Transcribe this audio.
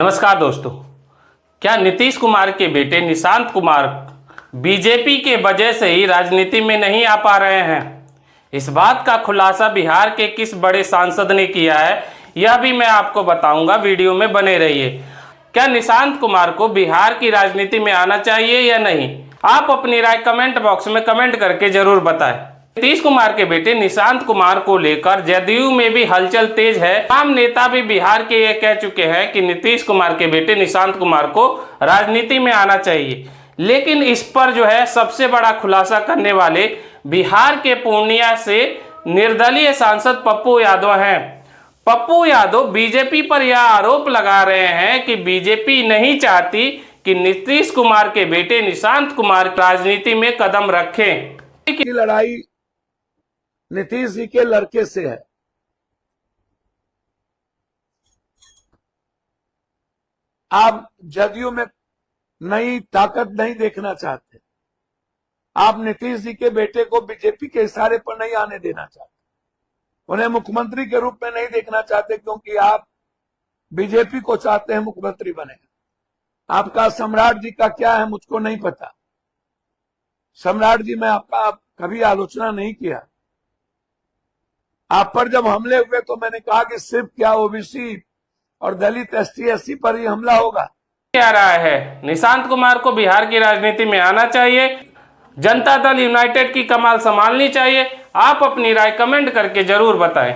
नमस्कार दोस्तों, क्या नीतीश कुमार के बेटे निशांत कुमार बीजेपी के वजह से ही राजनीति में नहीं आ पा रहे हैं? इस बात का खुलासा बिहार के किस बड़े सांसद ने किया है, यह भी मैं आपको बताऊंगा। वीडियो में बने रहिए। क्या निशांत कुमार को बिहार की राजनीति में आना चाहिए या नहीं? आप अपनी राय कमेंट बॉक्स में कमेंट करके जरूर बताएं। नीतीश कुमार के बेटे निशांत कुमार को लेकर जदयू में भी हलचल तेज है। तमाम नेता भी बिहार के ये कह चुके हैं कि नीतीश कुमार के बेटे निशांत कुमार को राजनीति में आना चाहिए। लेकिन इस पर जो है सबसे बड़ा खुलासा करने वाले बिहार के पूर्णिया से निर्दलीय सांसद पप्पू यादव हैं। पप्पू यादव बीजेपी पर यह आरोप लगा रहे हैं कि बीजेपी नहीं चाहती कि नीतीश कुमार के बेटे निशांत कुमार राजनीति में कदम रखें। की लड़ाई नीतीश जी के लड़के से है। आप जदयू में नई ताकत नहीं देखना चाहते। आप नीतीश जी के बेटे को बीजेपी के इशारे पर नहीं आने देना चाहते। उन्हें मुख्यमंत्री के रूप में नहीं देखना चाहते, क्योंकि आप बीजेपी को चाहते हैं मुख्यमंत्री बने। आपका सम्राट जी का क्या है मुझको नहीं पता। सम्राट जी, मैं आपका कभी आलोचना नहीं किया। आप पर जब हमले हुए तो मैंने कहा कि सिर्फ क्या ओबीसी और दलित ST/SC पर ही हमला होगा। क्या राय है? निशांत कुमार को बिहार की राजनीति में आना चाहिए? जनता दल यूनाइटेड की कमान संभालनी चाहिए? आप अपनी राय कमेंट करके जरूर बताएं।